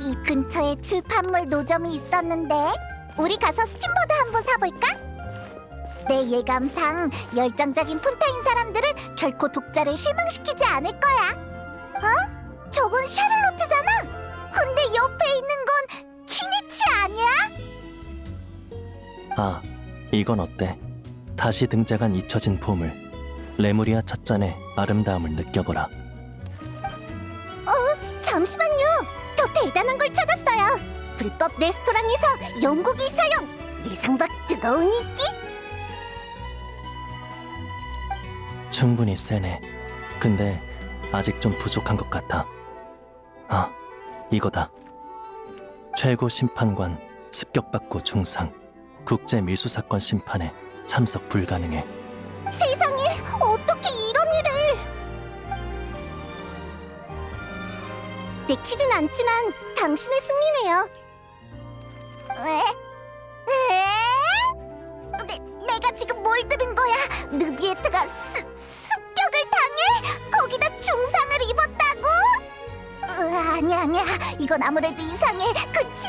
이 근처에 출판물 노점이 있었는데 우리 가서 스팀보드 한번 사볼까? 내 예감상 열정적인 폰타인 사람들은 결코 독자를 실망시키지 않을 거야. 어? 저건 샤를로트잖아. 근데 옆에 있는 건 키니치 아니야? 아, 이건 어때? 다시 등장한 잊혀진 보물 레무리아 찻잔의 아름다움을 느껴보라. 잠시만요. 더 대단한 걸 찾았어요. 불법 레스토랑에서 영국이 사용. 예상 밖 뜨거운 인기? 충분히 세네. 근데 아직 좀 부족한 것 같아. 아, 이거다. 최고 심판관 습격받고 중상. 국제 밀수사건 심판에 참석 불가능해. 세상에, 어떻게 이런 일을? 내키진 않지만 당신의 승리네요. 내가 지금 뭘 들은 거야? 느비에트가 습격을 당해? 거기다 중상을 입었다고? 아니야. 이건 아무래도 이상해. 그치?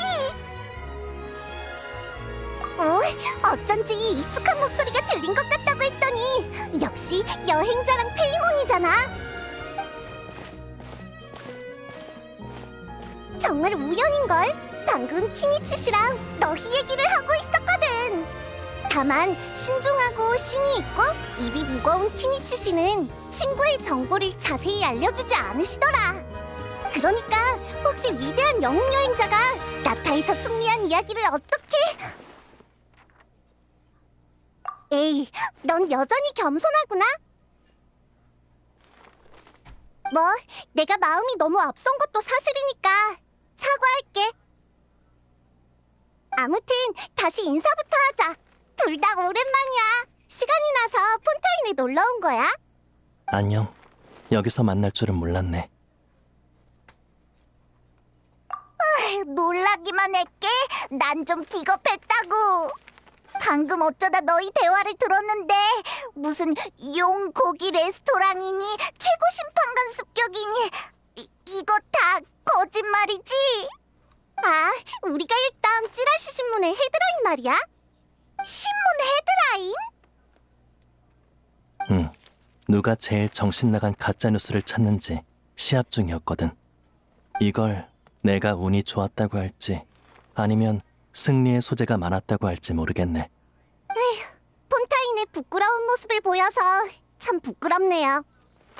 어쩐지 익숙한 목소리가 들린 것 같다고 했더니 역시 여행자랑 페이몬이잖아. 정말 우연인걸. 방금 키니치 씨랑 너희 얘기를 하고 있었거든. 다만 신중하고 신이 있고 입이 무거운 키니치 씨는 친구의 정보를 자세히 알려주지 않으시더라. 그러니까 혹시 위대한 영웅 여행자가 나타에서 승리한 이야기를 어떻게... 에이, 넌 여전히 겸손하구나. 뭐, 내가 마음이 너무 앞선 것도 사실이니까 사과할게. 아무튼 다시 인사부터 하자. 둘 다 오랜만이야. 시간이 나서 폰타인에 놀러 온 거야? 안녕. 여기서 만날 줄은 몰랐네. 놀라기만 했게. 난 좀 기겁했다고. 방금 어쩌다 너희 대화를 들었는데 무슨 용고기 레스토랑이니 최고 심판관 습격이니 이거 다 거짓말이지? 아, 우리가 읽던 찌라시 신문의 헤드라인 말이야? 신문 헤드라인? 응. 누가 제일 정신 나간 가짜 뉴스를 찾는지 시합 중이었거든. 이걸 내가 운이 좋았다고 할지 아니면 승리의 소재가 많았다고 할지 모르겠네. 폰타인의 부끄러운 모습을 보여서 참 부끄럽네요.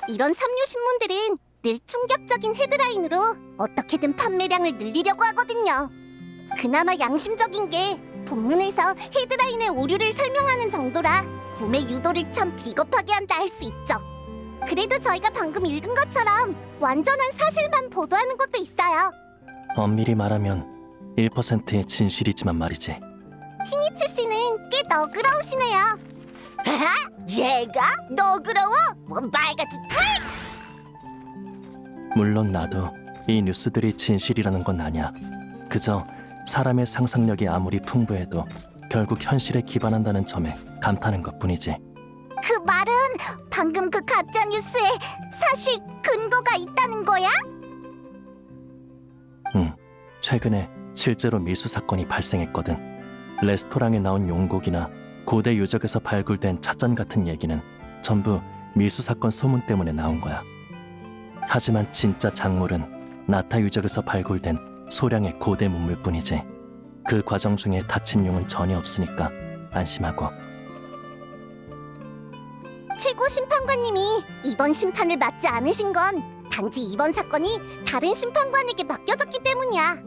이런 삼류 신문들은 늘 충격적인 헤드라인으로 어떻게든 판매량을 늘리려고 하거든요. 그나마 양심적인 게 본문에서 헤드라인의 오류를 설명하는 정도라 구매 유도를 참 비겁하게 한다 할 수 있죠. 그래도 저희가 방금 읽은 것처럼 완전한 사실만 보도하는 것도 있어요. 엄밀히 말하면 1%의 진실이지만 말이지. 키니치 씨는 꽤 너그러우시네요. 얘가? 너그러워? 뭐 말같이... 물론 나도 이 뉴스들이 진실이라는 건 아냐. 그저 사람의 상상력이 아무리 풍부해도 결국 현실에 기반한다는 점에 감탄한 것뿐이지. 그 말은 방금 그 가짜 뉴스에 사실 근거가 있다는 거야? 응. 최근에 실제로 밀수 사건이 발생했거든. 레스토랑에 나온 용곡이나 고대 유적에서 발굴된 찻잔 같은 얘기는 전부 밀수 사건 소문 때문에 나온 거야. 하지만 진짜 작물은 나타 유적에서 발굴된 소량의 고대 문물뿐이지. 그 과정 중에 다친 용은 전혀 없으니까 안심하고. 최고 심판관님이 이번 심판을 맡지 않으신 건 단지 이번 사건이 다른 심판관에게 맡겨졌기 때문이야.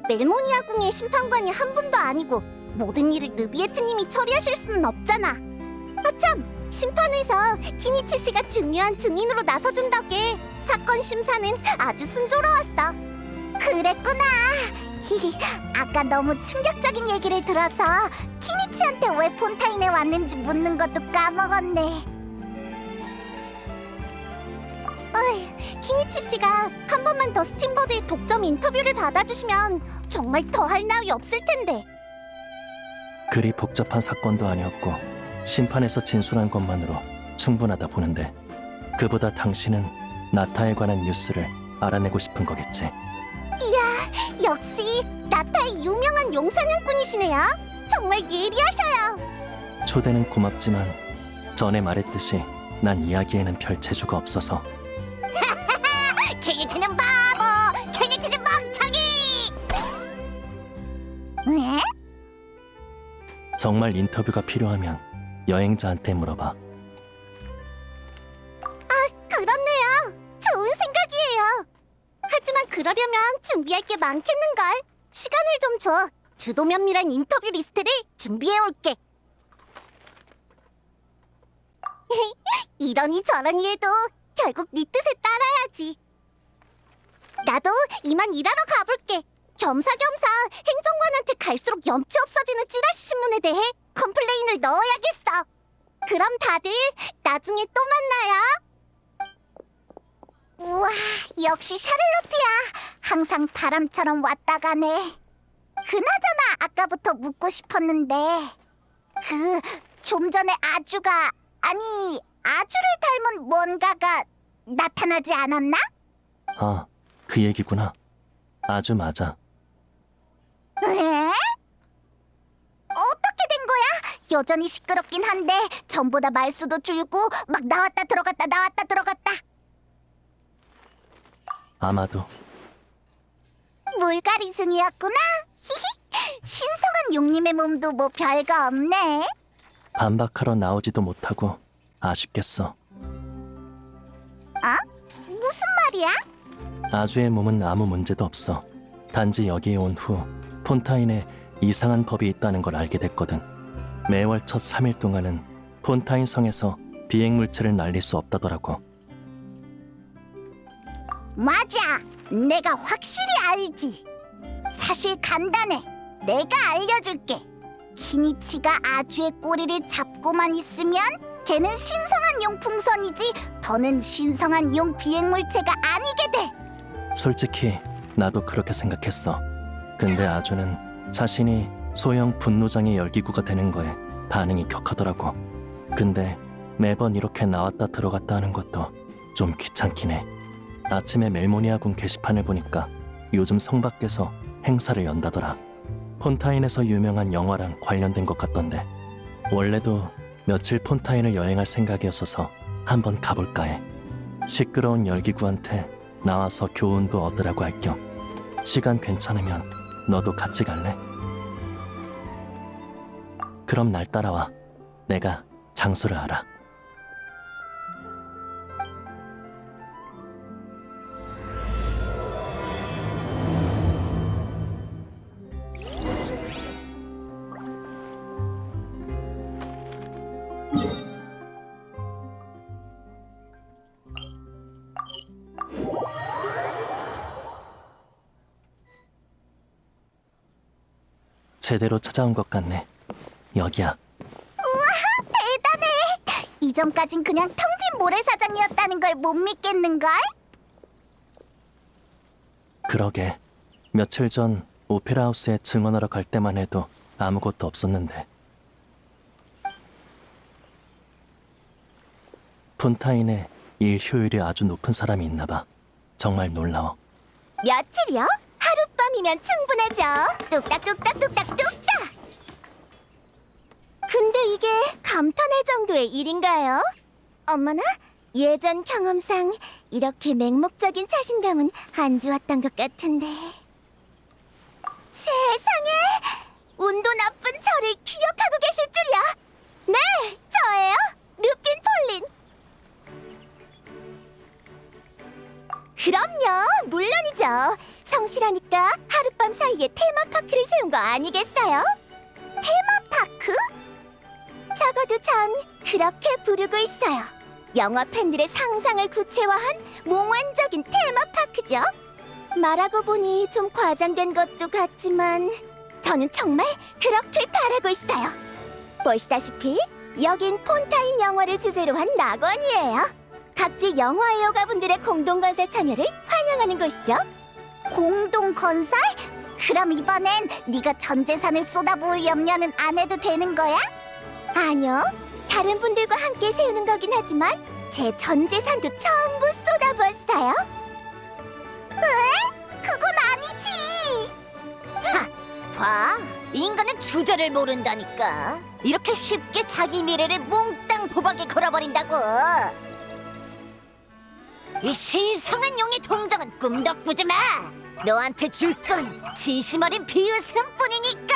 멜모니아궁의 심판관이 한 분도 아니고 모든 일을 느비에트님이 처리하실 수는 없잖아. 아참, 심판에서 키니치 씨가 중요한 증인으로 나서준 덕에 사건 심사는 아주 순조로웠어. 그랬구나. 아까 너무 충격적인 얘기를 들어서 키니치한테 왜 폰타인에 왔는지 묻는 것도 까먹었네. 키니치 씨가 한 번만 더 스팀버드의 독점 인터뷰를 받아주시면 정말 더할 나위 없을 텐데. 그리 복잡한 사건도 아니었고 심판에서 진술한 것만으로 충분하다 보는데, 그보다 당신은 나타에 관한 뉴스를 알아내고 싶은 거겠지. 이야, 역시 나타의 유명한 용사냥꾼이시네요. 정말 예리하셔요. 초대는 고맙지만 전에 말했듯이 난 이야기에는 별 재주가 없어서. 팽이치는 바보, 팽이치는 멍청이. 왜? 정말 인터뷰가 필요하면 여행자한테 물어봐. 그렇네요. 좋은 생각이에요. 하지만 그러려면 준비할 게 많겠는걸. 시간을 좀 줘. 주도 면밀한 인터뷰 리스트를 준비해 올게. 이러니 저러니 해도 결국 네 뜻에 따라야지. 나도 이만 일하러 가볼게. 겸사겸사 행정관한테 갈수록 염치 없어지는 찌라시 신문에 대해 컴플레인을 넣어야겠어. 그럼 다들 나중에 또 만나요. 우와, 역시 샤를로트야. 항상 바람처럼 왔다 가네. 그나저나 아까부터 묻고 싶었는데 좀 전에 아주가 아주를 닮은 뭔가가 나타나지 않았나? 아, 그 얘기구나. 아주 맞아. 에? 어떻게 된 거야? 여전히 시끄럽긴 한데 전보다 말수도 줄고 막 나왔다 들어갔다 나왔다 들어갔다. 아마도. 물갈이 중이었구나. 신성한 용님의 몸도 뭐 별거 없네. 반박하러 나오지도 못하고 아쉽겠어. 무슨 말이야? 아주의 몸은 아무 문제도 없어. 단지 여기에 온 후 폰타인에 이상한 법이 있다는 걸 알게 됐거든. 매월 첫 3일 동안은 폰타인 성에서 비행물체를 날릴 수 없다더라고. 맞아. 내가 확실히 알지. 사실 간단해. 내가 알려줄게. 키니치가 아주의 꼬리를 잡고만 있으면 걔는 신성한 용 풍선이지 더는 신성한 용 비행물체가 아니게 돼. 솔직히 나도 그렇게 생각했어. 근데 아주는 자신이 소형 분노장의 열기구가 되는 거에 반응이 격하더라고. 근데 매번 이렇게 나왔다 들어갔다 하는 것도 좀 귀찮긴 해. 아침에 멜모니아궁 게시판을 보니까 요즘 성 밖에서 행사를 연다더라. 폰타인에서 유명한 영화랑 관련된 것 같던데. 원래도 며칠 폰타인을 여행할 생각이었어서 한번 가볼까 해. 시끄러운 열기구한테 나와서 교훈도 얻으라고 할 겸. 시간 괜찮으면 너도 같이 갈래? 그럼 날 따라와. 내가 장소를 알아. 제대로 찾아온 것 같네. 여기야. 대단해. 이전까진 그냥 텅 빈 모래사장이었다는 걸 못 믿겠는걸? 그러게. 며칠 전 오페라 하우스에 증언하러 갈 때만 해도 아무것도 없었는데. 폰타인에 일 효율이 아주 높은 사람이 있나 봐. 정말 놀라워. 며칠이요? 하룻밤이면 충분하죠. 뚝딱뚝딱 뚝딱뚝딱. 근데 이게 감탄할 정도의 일인가요? 어머나, 예전 경험상 이렇게 맹목적인 자신감은 안 좋았던 것 같은데. 세상에! 운도 나쁜 저를 기억하고 계실 줄이야. 네, 저예요. 루핀 폴린. 그럼요, 물론이죠. 성실하니까 하룻밤 사이에 테마파크를 세운 거 아니겠어요? 테마파크? 적어도 전 그렇게 부르고 있어요. 영화 팬들의 상상을 구체화한 몽환적인 테마파크죠. 말하고 보니 좀 과장된 것도 같지만 저는 정말 그렇길 바라고 있어요. 보시다시피 여긴 폰타인 영화를 주제로 한 낙원이에요. 각지 영화 애호가분들의 공동건설 참여를 환영하는 곳이죠. 공동건설? 그럼 이번엔 네가 전 재산을 쏟아부을 염려는 안 해도 되는 거야? 아니요. 다른 분들과 함께 세우는 거긴 하지만 제 전 재산도 전부 쏟아부었어요. 왜? 그건 아니지. 인간은 주저를 모른다니까. 이렇게 쉽게 자기 미래를 몽땅 도박에 걸어버린다고. 이 신성한 용의 동정은 꿈도 꾸지 마. 너한테 줄 건 진심 어린 비웃음뿐이니까.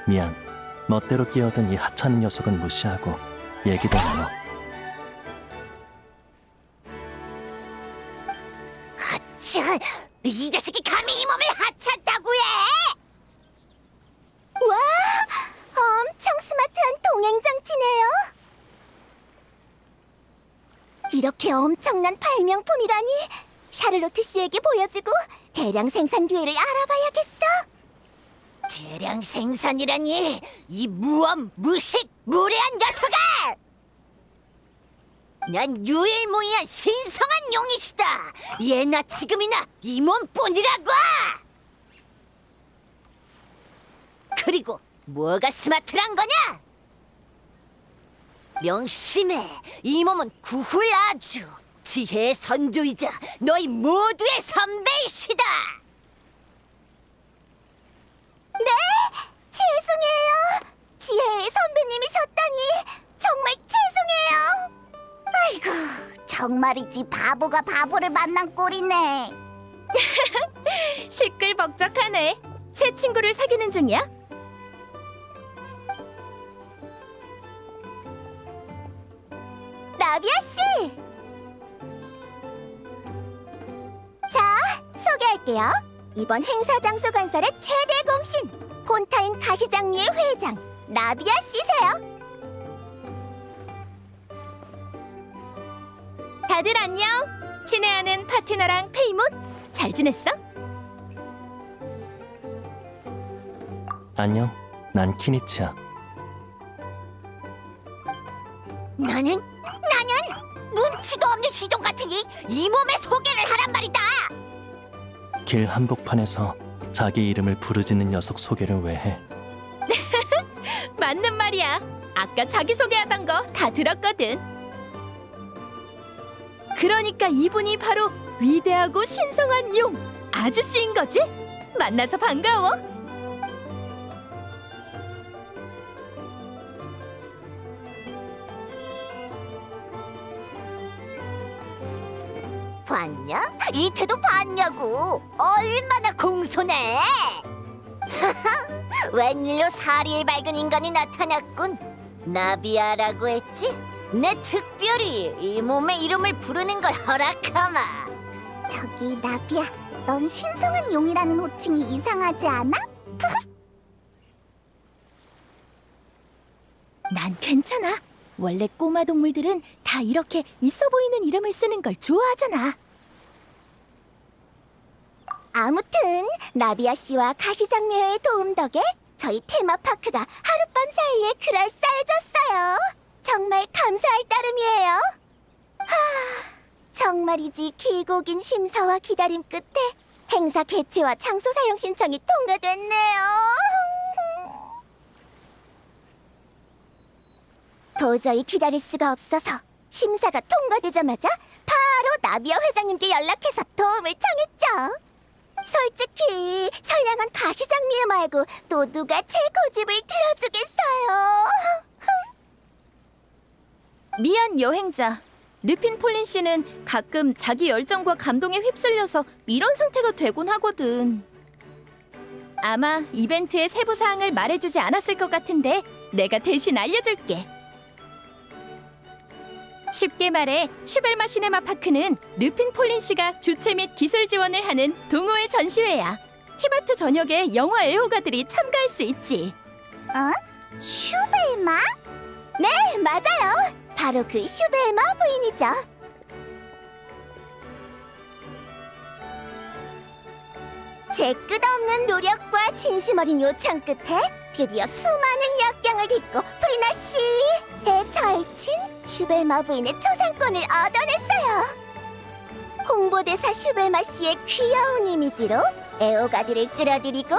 미안. 멋대로 끼어든 이 하찮은 녀석은 무시하고 얘기도 나눠. 하차! 이 자식이 감히 이 몸을 하찮다고 해! 와! 엄청 스마트한 동행장치네요. 이렇게 엄청난 발명품이라니. 샤를로트 씨에게 보여주고 대량 생산 기회를 알아봐야겠어. 대량 생산이라니, 이 무엄, 무식, 무례한 녀석아! 난 유일무이한 신성한 용이시다. 예나 지금이나 이 몸뿐이라고. 그리고 뭐가 스마트란 거냐? 명심해. 이 몸은 구훌아주 지혜의 선조이자 너희 모두의 선배이시다. 네, 죄송해요. 지혜의 선배님이셨다니 정말 죄송해요. 아이고, 정말이지 바보가 바보를 만난 꼴이네. 시끌벅적하네. 새 친구를 사귀는 중이야? 나비아 씨. 자, 소개할게요. 이번 행사 장소 건설의 최대 공신, 폰타인 가시장리의 회장 나비아 씨세요. 다들 안녕. 친애하는 파트너랑 페이몬 잘 지냈어? 안녕. 난 키니치야. 나는 눈치도 없는 시종 같으니 이 몸의 소개를 하란 말이다. 길 한복판에서 자기 이름을 부르짖는 녀석 소개를 왜 해? 맞는 말이야. 아까 자기소개하던 거 다 들었거든. 그러니까 이분이 바로 위대하고 신성한 용 아저씨인 거지? 만나서 반가워. 봤냐? 이 태도 봤냐고. 얼마나 공손해. 웬일로 사리에 밝은 인간이 나타났군. 나비아라고 했지? 내 특별히 이 몸의 이름을 부르는 걸 허락하마. 저기 나비아, 넌 신성한 용이라는 호칭이 이상하지 않아? 난 괜찮아. 원래 꼬마 동물들은 다 이렇게 있어 보이는 이름을 쓰는 걸 좋아하잖아. 아무튼 나비아 씨와 가시장미회의 도움 덕에 저희 테마파크가 하룻밤 사이에 그럴싸해졌어요. 정말 감사할 따름이에요. 정말이지 길고 긴 심사와 기다림 끝에 행사 개최와 장소 사용 신청이 통과됐네요. 도저히 기다릴 수가 없어서 심사가 통과되자마자 바로 나비아 회장님께 연락해서 도움을 청했죠. 솔직히 선량한 가시장미회 말고 또 누가 제 고집을 들어주겠어요. 미안 여행자. 르핀 폴린 씨는 가끔 자기 열정과 감동에 휩쓸려서 이런 상태가 되곤 하거든. 아마 이벤트의 세부 사항을 말해주지 않았을 것 같은데 내가 대신 알려줄게. 쉽게 말해 슈벨마 시네마 파크는 르핀 폴린 씨가 주최 및 기술 지원을 하는 동호회 전시회야. 티바트 전역의 영화 애호가들이 참가할 수 있지. 슈벨마? 네, 맞아요. 바로 그 슈벨마 부인이죠. 제 끝없는 노력과 진심 어린 요청 끝에 드디어 수많은 역경을 딛고 프리나 씨의 절친 슈벨마 부인의 초상권을 얻어냈어요. 홍보대사 슈벨마 씨의 귀여운 이미지로 애호가들을 끌어들이고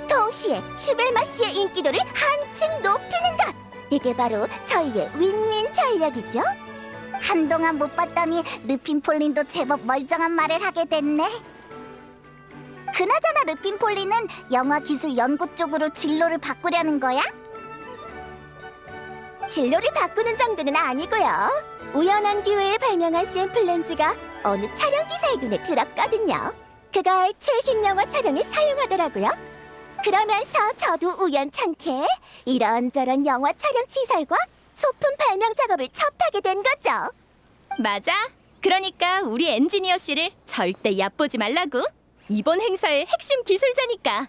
동시에 슈벨마 씨의 인기도를 한층 높이는 것. 이게 바로 저희의 윈윈 전략이죠. 한동안 못 봤더니 르핀 폴린도 제법 멀쩡한 말을 하게 됐네. 그나저나 르핀 폴리는 영화 기술 연구 쪽으로 진로를 바꾸려는 거야? 진로를 바꾸는 정도는 아니고요. 우연한 기회에 발명한 샘플 렌즈가 어느 촬영 기사의 눈에 들었거든요. 그걸 최신 영화 촬영에 사용하더라고요. 그러면서 저도 우연찮게 이런저런 영화 촬영 시설과 소품 발명 작업을 접하게 된 거죠. 맞아. 그러니까 우리 엔지니어 씨를 절대 얕보지 말라고. 이번 행사의 핵심 기술자니까.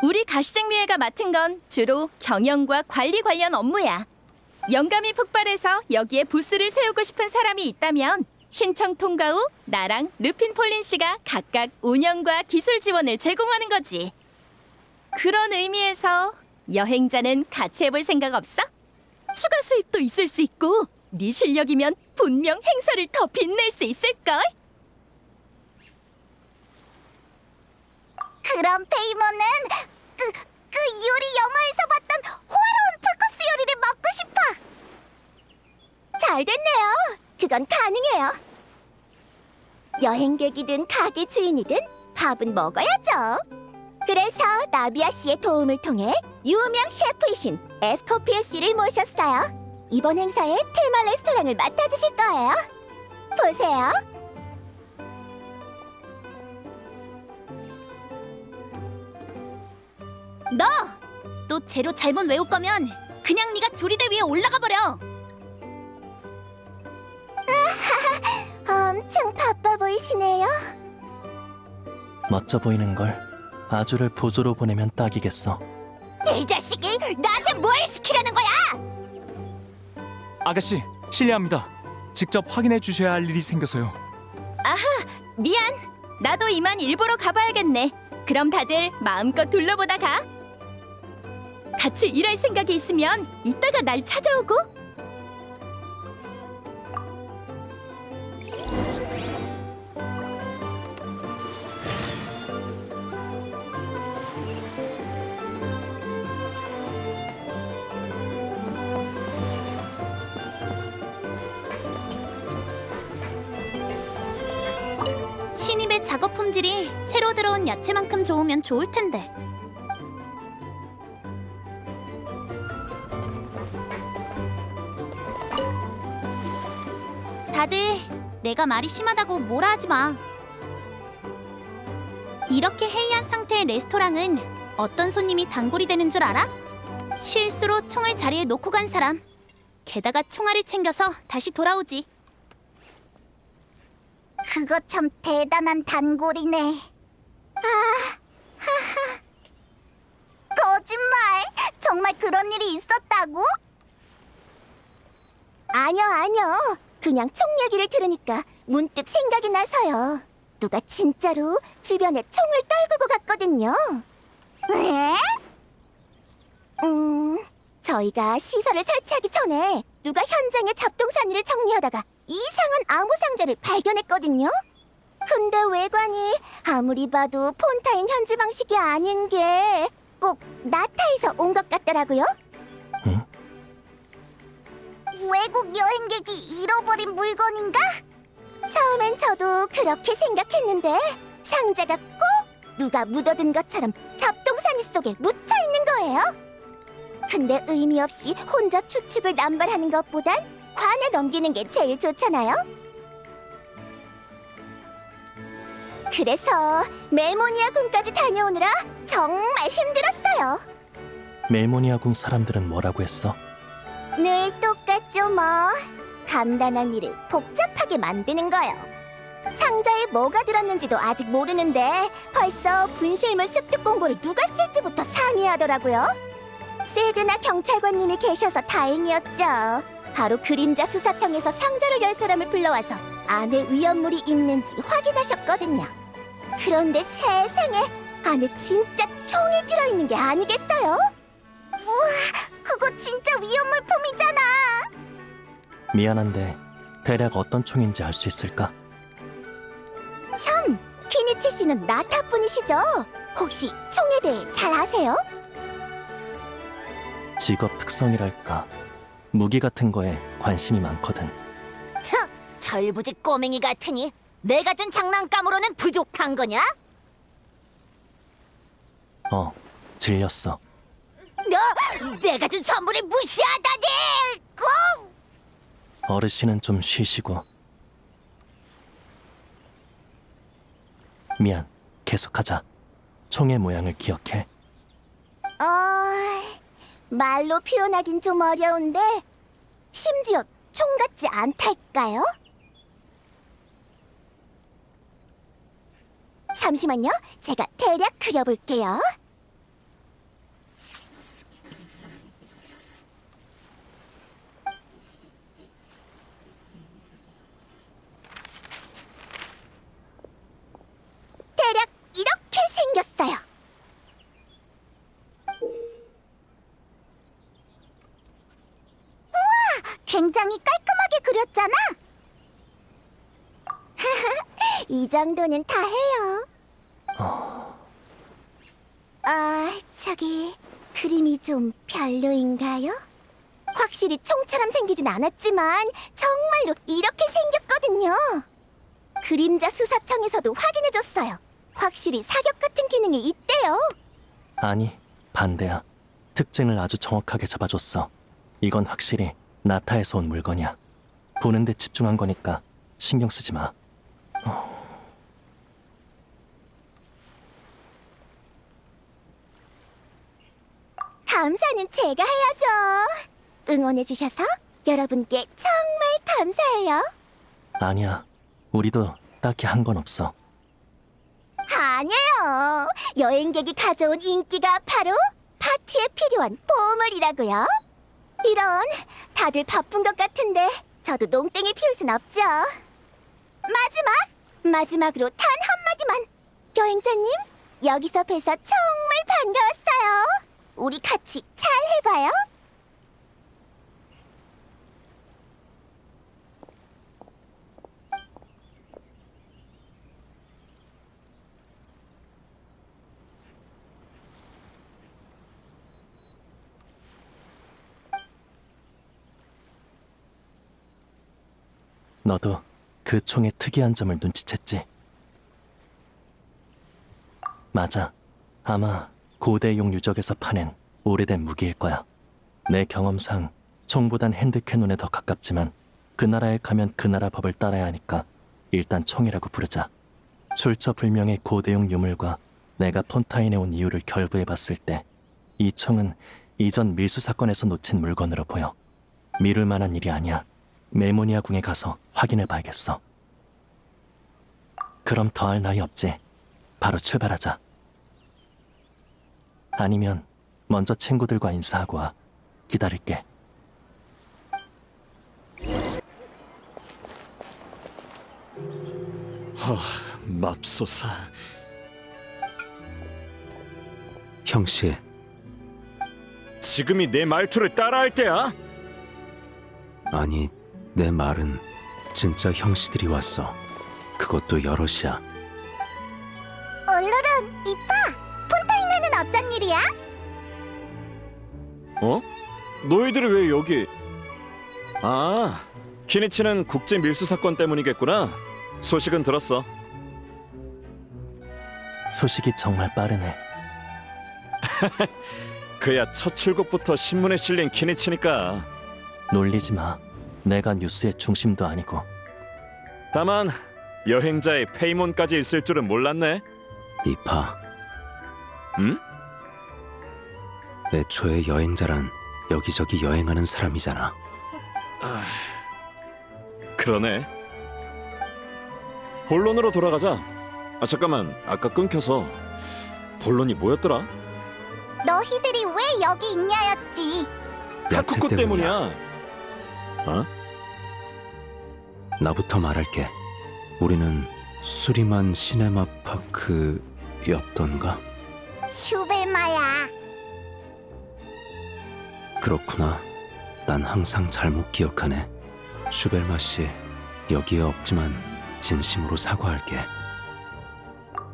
우리 가시장미회가 맡은 건 주로 경영과 관리 관련 업무야. 영감이 폭발해서 여기에 부스를 세우고 싶은 사람이 있다면 신청 통과 후 나랑 르핀 폴린 씨가 각각 운영과 기술 지원을 제공하는 거지. 그런 의미에서 여행자는 같이 해볼 생각 없어? 추가 수입도 있을 수 있고 네 실력이면 분명 행사를 더 빛낼 수 있을걸? 그럼 페이모는 그 요리 영화에서 봤던 호화로운 풀코스 요리를 먹고 싶어. 잘 됐네요. 그건 가능해요. 여행객이든 가게 주인이든 밥은 먹어야죠. 그래서 나비아 씨의 도움을 통해 유명 셰프이신 에스코피에 씨를 모셨어요. 이번 행사에 테마 레스토랑을 맡아주실 거예요. 보세요. 너 재료 잘못 외울 거면 그냥 네가 조리대 위에 올라가 버려. 엄청 바빠 보이시네요. 멋져 보이는 걸 아주를 보조로 보내면 딱이겠어. 이 자식이 나한테 뭘 시키려는 거야? 아가씨, 실례합니다. 직접 확인해 주셔야 할 일이 생겨서요. 미안. 나도 이만 일보러 가봐야겠네. 그럼 다들 마음껏 둘러보다 가. 같이 일할 생각이 있으면 이따가 날 찾아오고. 신입의 작업 품질이 새로 들어온 야채만큼 좋으면 좋을 텐데. 다들 내가 말이 심하다고 뭐라 하지 마. 이렇게 해이한 상태의 레스토랑은 어떤 손님이 단골이 되는 줄 알아? 실수로 총을 자리에 놓고 간 사람. 게다가 총알을 챙겨서 다시 돌아오지. 그거 참 대단한 단골이네. 거짓말! 정말 그런 일이 있었다고? 아니요. 그냥 총 얘기를 들으니까 문득 생각이 나서요. 누가 진짜로 주변에 총을 떨구고 갔거든요. 왜? 저희가 시설을 설치하기 전에 누가 현장에 잡동사니를 정리하다가 이상한 암호 상자를 발견했거든요. 근데 외관이 아무리 봐도 폰타인 현지 방식이 아닌 게 꼭 나타에서 온 것 같더라고요. 응? 외국 여행객이 잃어버린 물건인가? 처음엔 저도 그렇게 생각했는데 상자가 꼭 누가 묻어둔 것처럼 잡동사니 속에 묻혀 있는 거예요. 근데 의미 없이 혼자 추측을 남발하는 것보단 관에 넘기는 게 제일 좋잖아요. 그래서 멜모니아 궁까지 다녀오느라 정말 힘들었어요. 멜모니아궁 사람들은 뭐라고 했어? 늘 똑같죠 뭐. 간단한 일을 복잡하게 만드는 거요. 상자에 뭐가 들었는지도 아직 모르는데 벌써 분실물 습득 공고를 누가 쓸지부터 상의하더라고요. 세드나 경찰관님이 계셔서 다행이었죠. 바로 그림자 수사청에서 상자를 열 사람을 불러와서 안에 위험물이 있는지 확인하셨거든요. 그런데 세상에 안에 진짜 총이 들어있는 게 아니겠어요? 우와, 그거 진짜 위험물품이잖아. 미안한데 대략 어떤 총인지 알 수 있을까? 참, 키니치 씨는 나타분이시죠? 혹시 총에 대해 잘 아세요? 직업 특성이랄까 무기 같은 거에 관심이 많거든. 절부지 꼬맹이 같으니 내가 준 장난감으로는 부족한 거냐? 질렸어. 너 내가 준 선물을 무시하다니! 어르신은 좀 쉬시고. 미안, 계속하자. 총의 모양을 기억해. 말로 표현하긴 좀 어려운데 심지어 총 같지 않달까요? 잠시만요. 제가 대략 그려볼게요. 대략 이렇게 생겼어요. 우와, 굉장히 깔끔하게 그렸잖아. 이 정도는 다 해요. 저기 그림이 좀 별로인가요? 확실히 총처럼 생기진 않았지만 정말로 이렇게 생겼거든요. 그림자 수사청에서도 확인해줬어요. 확실히 사격 같은 기능이 있대요. 아니, 반대야. 특징을 아주 정확하게 잡아줬어. 이건 확실히 나타에서 온 물건이야. 보는데 집중한 거니까 신경 쓰지 마. 감사는 제가 해야죠. 응원해주셔서 여러분께 정말 감사해요. 아니야, 우리도 딱히 한 건 없어. 아니에요. 여행객이 가져온 인기가 바로 파티에 필요한 보물이라고요. 이런, 다들 바쁜 것 같은데 저도 농땡이 피울 순 없죠. 마지막으로 단 한마디만. 여행자님, 여기서 뵈서 정말 반가웠어요. 우리 같이 잘 해봐요. 너도 그 총의 특이한 점을 눈치챘지? 맞아. 아마 고대용 유적에서 파낸 오래된 무기일 거야. 내 경험상 총보단 핸드캐논에 더 가깝지만 그 나라에 가면 그 나라 법을 따라야 하니까 일단 총이라고 부르자. 출처불명의 고대용 유물과 내가 폰타인에 온 이유를 결부해봤을 때 이 총은 이전 밀수 사건에서 놓친 물건으로 보여. 미룰 만한 일이 아니야. 멜모니아 궁에 가서 확인해봐야겠어. 그럼 더할 나위 없지. 바로 출발하자. 아니면 먼저 친구들과 인사하고 와. 기다릴게. 맙소사. 형씨, 지금이 내 말투를 따라할 때야? 아니 내 말은 진짜 형씨들이 왔어. 그것도 여럿이야. 얼른 이파! 폰타인에는 어쩐 일이야? 어? 너희들이 왜 여기? 아, 키니치는 국제 밀수 사건 때문이겠구나. 소식은 들었어. 소식이 정말 빠르네. 그야 첫 출국부터 신문에 실린 키니치니까. 놀리지 마. 내가 뉴스의 중심도 아니고. 다만 여행자의 페이몬까지 있을 줄은 몰랐네. 이파, 응? 애초에 여행자란 여기저기 여행하는 사람이잖아. 그러네. 본론으로 돌아가자. 아 잠깐만, 아까 끊겨서. 본론이 뭐였더라? 너희들이 왜 여기 있냐였지. 야채 타쿠코 때문이야. 때문이야. 어? 나부터 말할게. 우리는 수리만 시네마 파크였던가? 슈벨마야. 그렇구나. 난 항상 잘못 기억하네. 슈벨마 씨, 여기에 없지만 진심으로 사과할게.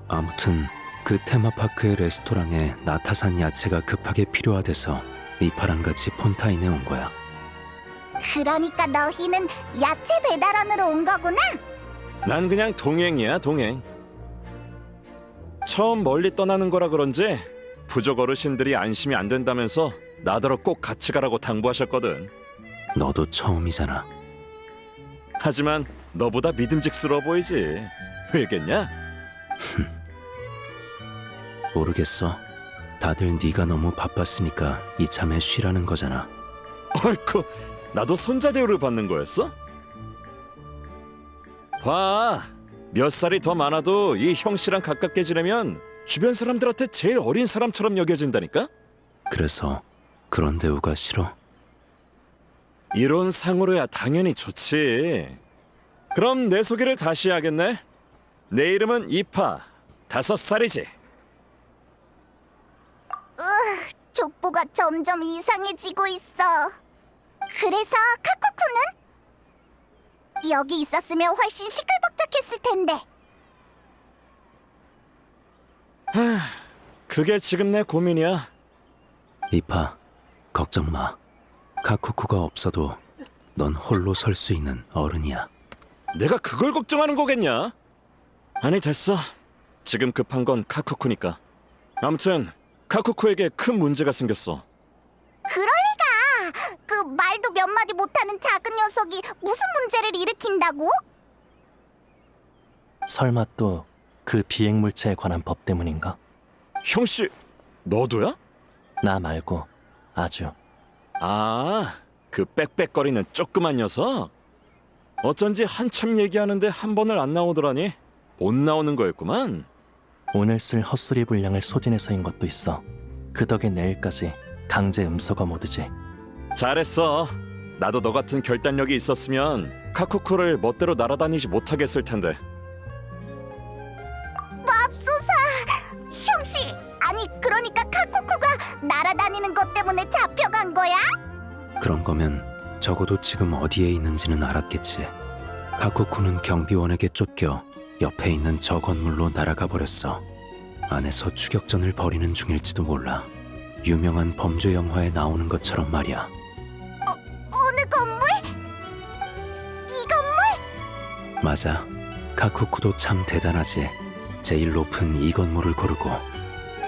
아무튼 그 테마파크의 레스토랑에 나타산 야채가 급하게 필요하대서 이파랑 같이 폰타인에 온 거야. 그러니까 너희는 야채 배달원으로 온 거구나? 난 그냥 동행이야, 동행. 처음 멀리 떠나는 거라 그런지 부족 어르신들이 안심이 안 된다면서 나더러 꼭 같이 가라고 당부하셨거든. 너도 처음이잖아. 하지만 너보다 믿음직스러워 보이지. 왜겠냐? 모르겠어. 다들 네가 너무 바빴으니까 이참에 쉬라는 거잖아. 아이쿠, 나도 손자 대우를 받는 거였어? 봐, 몇 살이 더 많아도 이 형씨랑 가깝게 지내면 주변 사람들한테 제일 어린 사람처럼 여겨진다니까? 그래서 그런 대우가 싫어? 이런 상으로야 당연히 좋지. 그럼 내 소개를 다시 하겠네. 내 이름은 이파, 5살이지. 족보가 점점 이상해지고 있어. 그래서 카쿠쿠는? 여기 있었으면 훨씬 시끌벅적했을 텐데. 그게 지금 내 고민이야. 이파, 걱정 마. 카쿠쿠가 없어도 넌 홀로 설 수 있는 어른이야. 내가 그걸 걱정하는 거겠냐? 아니 됐어. 지금 급한 건 카쿠쿠니까. 아무튼 카쿠쿠에게 큰 문제가 생겼어. 그럴 리가. 그 말도 몇 마디 못하는 작은 녀석이 무슨 문제를 일으킨다고? 설마 또 그 비행물체에 관한 법 때문인가? 형씨, 너도야? 나 말고 아주. 아, 그 빽빽거리는 조그만 녀석? 어쩐지 한참 얘기하는데 한 번을 안 나오더라니. 못 나오는 거였구만. 오늘 쓸 헛소리 분량을 소진해서인 것도 있어. 그 덕에 내일까지 강제 음소거 모드지. 잘했어. 나도 너 같은 결단력이 있었으면 카쿠쿠를 멋대로 날아다니지 못하겠을 텐데. 맙소사. 형씨, 아니 그러니까 카쿠쿠가 날아다니는 것 때문에 잡혀간 거야? 그런 거면 적어도 지금 어디에 있는지는 알았겠지. 카쿠쿠는 경비원에게 쫓겨 옆에 있는 저 건물로 날아가 버렸어. 안에서 추격전을 벌이는 중일지도 몰라. 유명한 범죄 영화에 나오는 것처럼 말이야. 어느 건물? 이 건물? 맞아. 카쿠쿠도 참 대단하지. 제일 높은 이 건물을 고르고.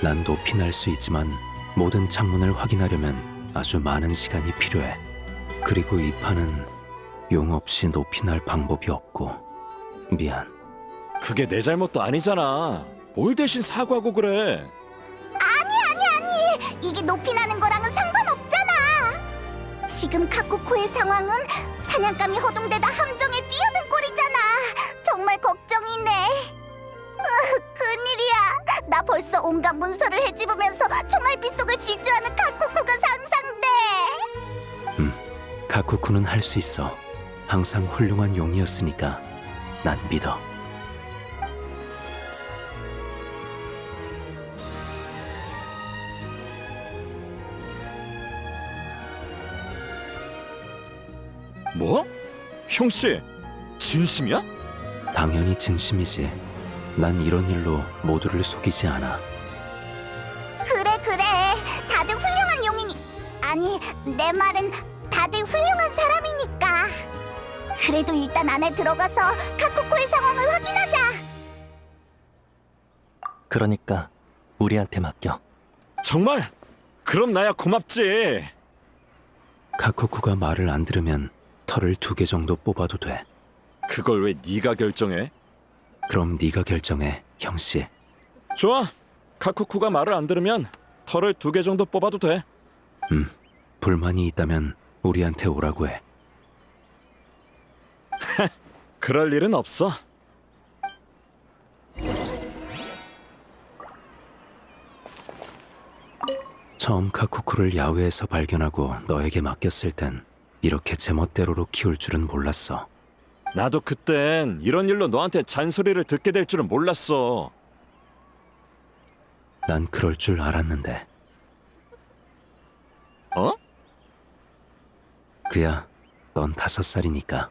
난 높이 날 수 있지만 모든 창문을 확인하려면 아주 많은 시간이 필요해. 그리고 이 판은 용 없이 높이 날 방법이 없고. 미안. 그게 내 잘못도 아니잖아. 뭘 대신 사과하고 그래. 아니, 이게 높이 나는 거랑은 상관없잖아. 지금 카쿠쿠의 상황은 사냥감이 허둥대다 함정에 뛰어든 꼴이잖아. 정말 걱정이네. 큰일이야. 나 벌써 온갖 문서를 헤집으면서 총알비 속을 질주하는 카쿠쿠가 상상돼. 카쿠쿠는 할 수 있어. 항상 훌륭한 용이었으니까 난 믿어. 뭐? 형씨, 진심이야? 당연히 진심이지. 난 이런 일로 모두를 속이지 않아. 그래. 다들 훌륭한 용이니. 아니, 내 말은 다들 훌륭한 사람이니까. 그래도 일단 안에 들어가서 카쿠쿠의 상황을 확인하자. 그러니까 우리한테 맡겨. 정말? 그럼 나야 고맙지. 카쿠쿠가 말을 안 들으면 털을 2개 정도 뽑아도 돼. 그걸 왜 네가 결정해? 그럼 네가 결정해, 형씨. 좋아. 카쿠쿠가 말을 안 들으면 털을 2개 정도 뽑아도 돼. 불만이 있다면 우리한테 오라고 해. 그럴 일은 없어. 처음 카쿠쿠를 야외에서 발견하고 너에게 맡겼을 땐 이렇게 제멋대로로 키울 줄은 몰랐어. 나도 그땐 이런 일로 너한테 잔소리를 듣게 될 줄은 몰랐어. 난 그럴 줄 알았는데. 어? 그야, 넌 5살이니까.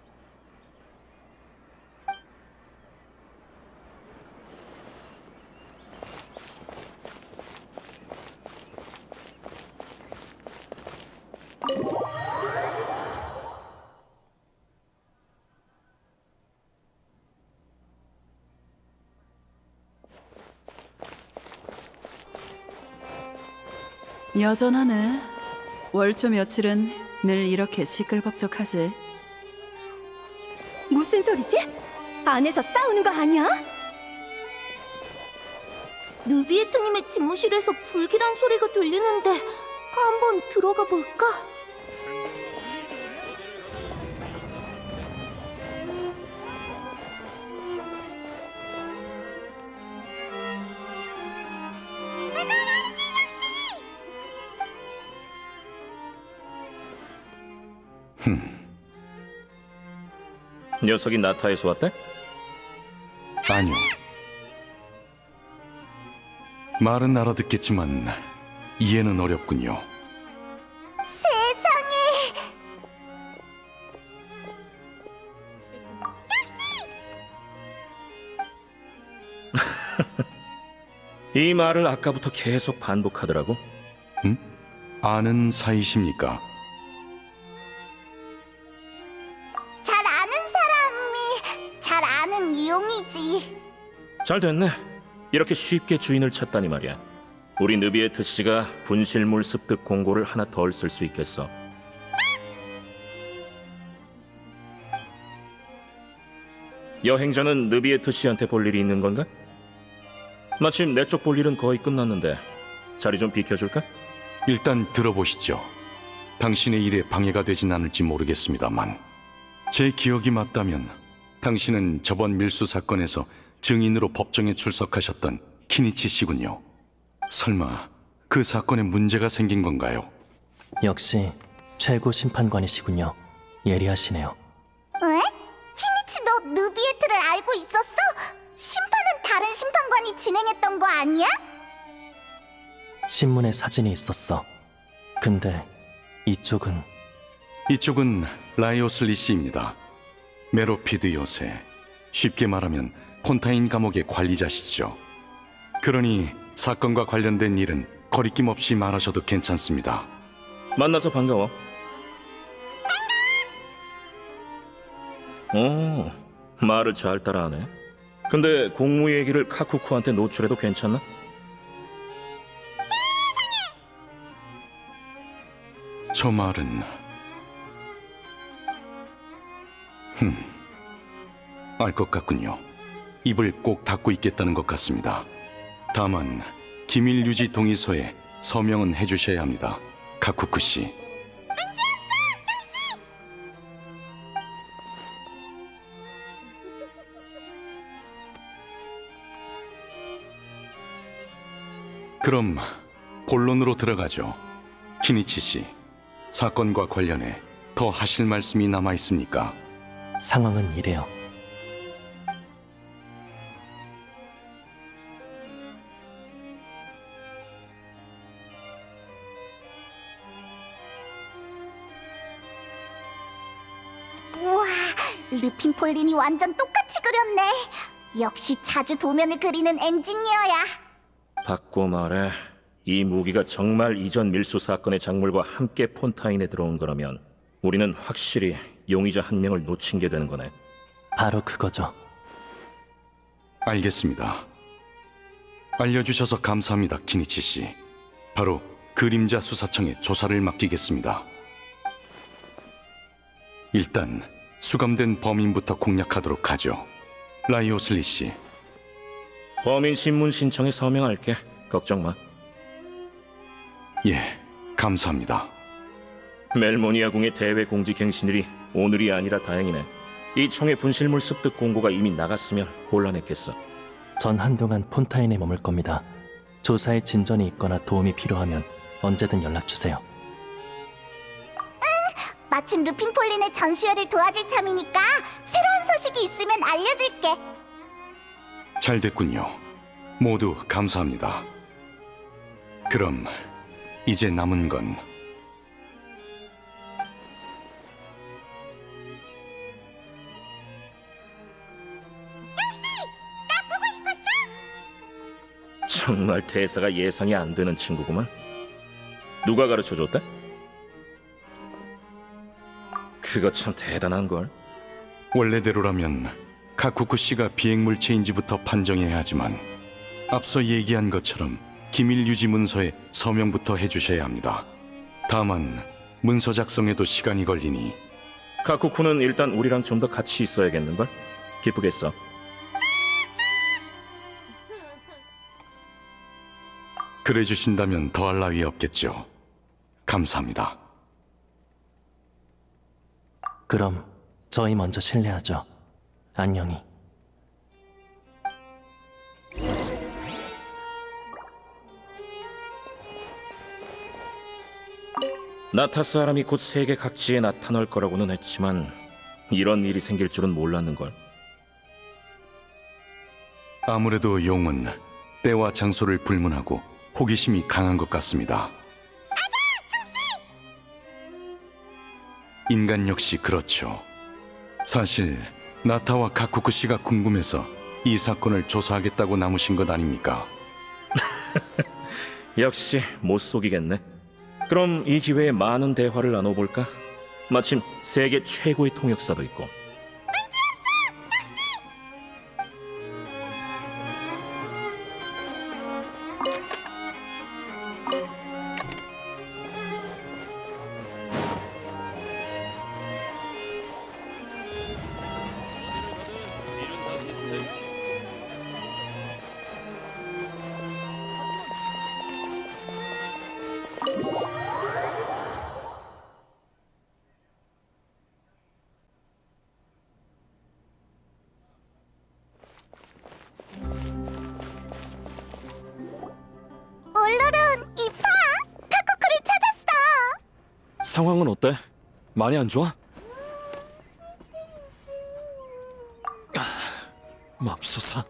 여전하네. 월초 며칠은 늘 이렇게 시끌벅적하지. 무슨 소리지? 안에서 싸우는 거 아니야? 누비에트님의 집무실에서 불길한 소리가 들리는데 한번 들어가 볼까? 녀석이 나타에서 왔대? 아니요. 말은 알아듣겠지만 이해는 어렵군요. 세상에! 이 말을 아까부터 계속 반복하더라고. 아는 사이십니까? 잘 아는 사람이 잘 아는 이용이지. 잘 됐네. 이렇게 쉽게 주인을 찾다니 말이야. 우리 느비에트 씨가 분실물 습득 공고를 하나 덜 쓸 수 있겠어. 여행자는 느비에트 씨한테 볼 일이 있는 건가? 마침 내 쪽 볼 일은 거의 끝났는데 자리 좀 비켜줄까? 일단 들어보시죠. 당신의 일에 방해가 되진 않을지 모르겠습니다만 제 기억이 맞다면 당신은 저번 밀수 사건에서 증인으로 법정에 출석하셨던 키니치 씨군요. 설마 그 사건에 문제가 생긴 건가요? 역시 최고 심판관이시군요. 예리하시네요. 왜? 키니치 너 누비에트를 알고 있었어? 심판은 다른 심판관이 진행했던 거 아니야? 신문에 사진이 있었어. 근데 이쪽은 이쪽은 라이오슬리 씨입니다. 메로피드 요새, 쉽게 말하면 폰타인 감옥의 관리자시죠. 그러니 사건과 관련된 일은 거리낌 없이 말하셔도 괜찮습니다. 만나서 반가워. 오, 말을 잘 따라하네. 근데 공무 얘기를 카쿠쿠한테 노출해도 괜찮나? 저 말은 알 것 같군요. 입을 꼭 닫고 있겠다는 것 같습니다. 다만 기밀 유지 동의서에 서명은 해주셔야 합니다. 카쿠쿠 씨. 그럼 본론으로 들어가죠. 키니치 씨, 사건과 관련해 더 하실 말씀이 남아 있습니까? 상황은 이래요. 우와, 르핀 폴린이 완전 똑같이 그렸네. 역시 자주 도면을 그리는 엔지니어야. 바꿔 말해, 이 무기가 정말 이전 밀수 사건의 작물과 함께 폰타인에 들어온 거라면 우리는 확실히 용의자 한 명을 놓친 게 되는 거네. 바로 그거죠. 알겠습니다. 알려주셔서 감사합니다, 키니치 씨. 바로 그림자 수사청에 조사를 맡기겠습니다. 일단 수감된 범인부터 공략하도록 하죠. 라이오슬리 씨. 범인 신문 신청에 서명할게. 걱정 마. 예, 감사합니다. 멜모니아 궁의 대외 공지 갱신일이 오늘이 아니라 다행이네. 이 총의 분실물 습득 공고가 이미 나갔으면 곤란했겠어. 전 한동안 폰타인에 머물 겁니다. 조사에 진전이 있거나 도움이 필요하면 언제든 연락 주세요. 마침 르핀 폴린의 전시회를 도와줄 참이니까 새로운 소식이 있으면 알려줄게. 잘 됐군요. 모두 감사합니다. 그럼 이제 남은 건 정말 대사가 예상이 안 되는 친구구만. 누가 가르쳐줬대? 그거 참 대단한 걸. 원래대로라면 카쿠쿠 씨가 비행물체인지부터 판정해야 하지만 앞서 얘기한 것처럼 기밀 유지 문서에 서명부터 해주셔야 합니다. 다만 문서 작성에도 시간이 걸리니 카쿠쿠는 일단 우리랑 좀 더 같이 있어야겠는걸? 기쁘겠어. 그래 주신다면 더할 나위 없겠죠. 감사합니다. 그럼 저희 먼저 실례하죠. 안녕히. 나타 사람이 곧 세계 각지에 나타날 거라고는 했지만 이런 일이 생길 줄은 몰랐는걸. 아무래도 용은 때와 장소를 불문하고 호기심이 강한 것 같습니다. 인간 역시 그렇죠. 사실 나타와 카쿠쿠 씨가 궁금해서 이 사건을 조사하겠다고 남으신 것 아닙니까? 역시 못 속이겠네. 그럼 이 기회에 많은 대화를 나눠볼까? 마침 세계 최고의 통역사도 있고. 울루룬, 이파! 카쿠쿠를 찾았어! 상황은 어때? 많이 안 좋아? 맙소사.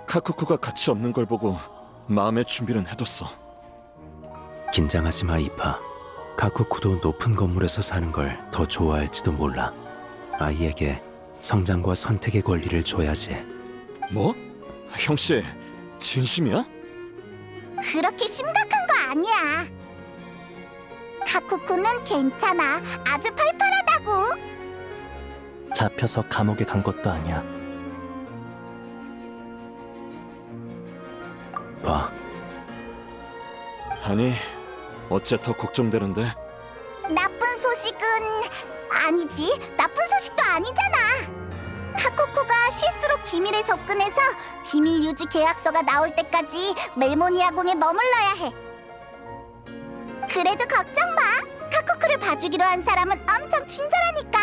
카쿠쿠가 같이 없는 걸 보고 마음의 준비는 해뒀어. 긴장하지 마, 이파. 카쿠쿠도 높은 건물에서 사는 걸 더 좋아할지도 몰라. 아이에게 성장과 선택의 권리를 줘야지. 뭐? 형씨, 진심이야? 그렇게 심각한 거 아니야. 카쿠쿠는 괜찮아. 아주 팔팔하다고. 잡혀서 감옥에 간 것도 아니야. 봐, 아니, 어째 더 걱정되는데? 나쁜 소식은 아니지. 나쁜 소식도 아니잖아. 카쿠쿠가 실수로 기밀에 접근해서 비밀 유지 계약서가 나올 때까지 멜모니아궁에 머물러야 해. 그래도 걱정 마. 카쿠쿠를 봐주기로 한 사람은 엄청 친절하니까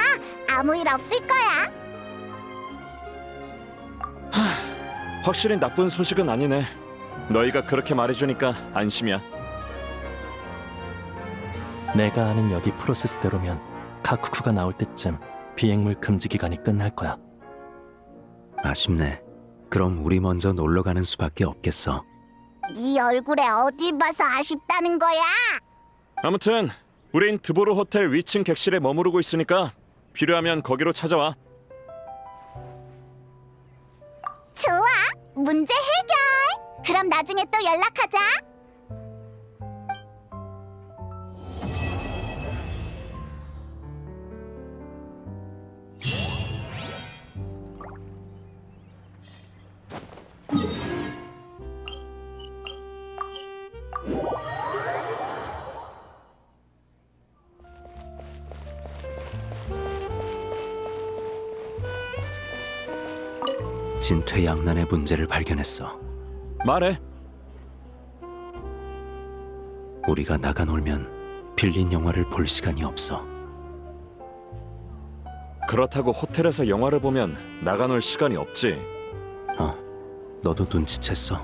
아무 일 없을 거야. 확실히 나쁜 소식은 아니네. 너희가 그렇게 말해주니까 안심이야. 내가 아는 여기 프로세스대로면 카쿠쿠가 나올 때쯤 비행물 금지 기간이 끝날 거야. 아쉽네. 그럼 우리 먼저 놀러 가는 수밖에 없겠어. 네 얼굴에 어디 봐서 아쉽다는 거야? 아무튼 우린 드보르 호텔 위층 객실에 머무르고 있으니까 필요하면 거기로 찾아와. 좋아. 문제 해결. 그럼 나중에 또 연락하자. 진퇴양난의 문제를 발견했어. 말해. 우리가 나가 놀면 빌린 영화를 볼 시간이 없어. 그렇다고 호텔에서 영화를 보면 나가놀 시간이 없지. 너도 눈치챘어?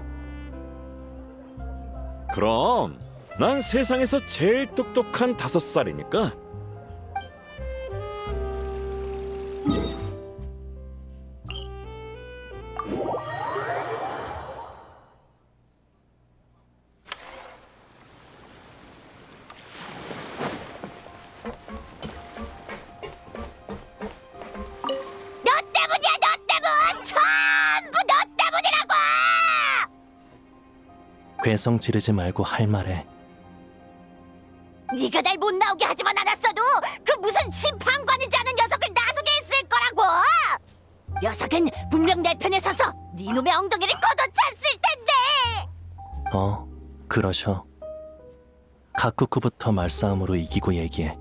그럼 난 세상에서 제일 똑똑한 5살이니까. 너 때문이야, 너 때문! 전부 너 때문이라고! 괴성 지르지 말고 할 말해. 네가 날 못 나오게 하지만 않았어도 그 무슨 심판관인지 아는 녀석을 나서게 했을 거라고! 녀석은 분명 내 편에 서서 네 놈의 엉덩이를 걷어찼을 텐데. 그러셔. 가쿠쿠부터 말싸움으로 이기고 얘기해.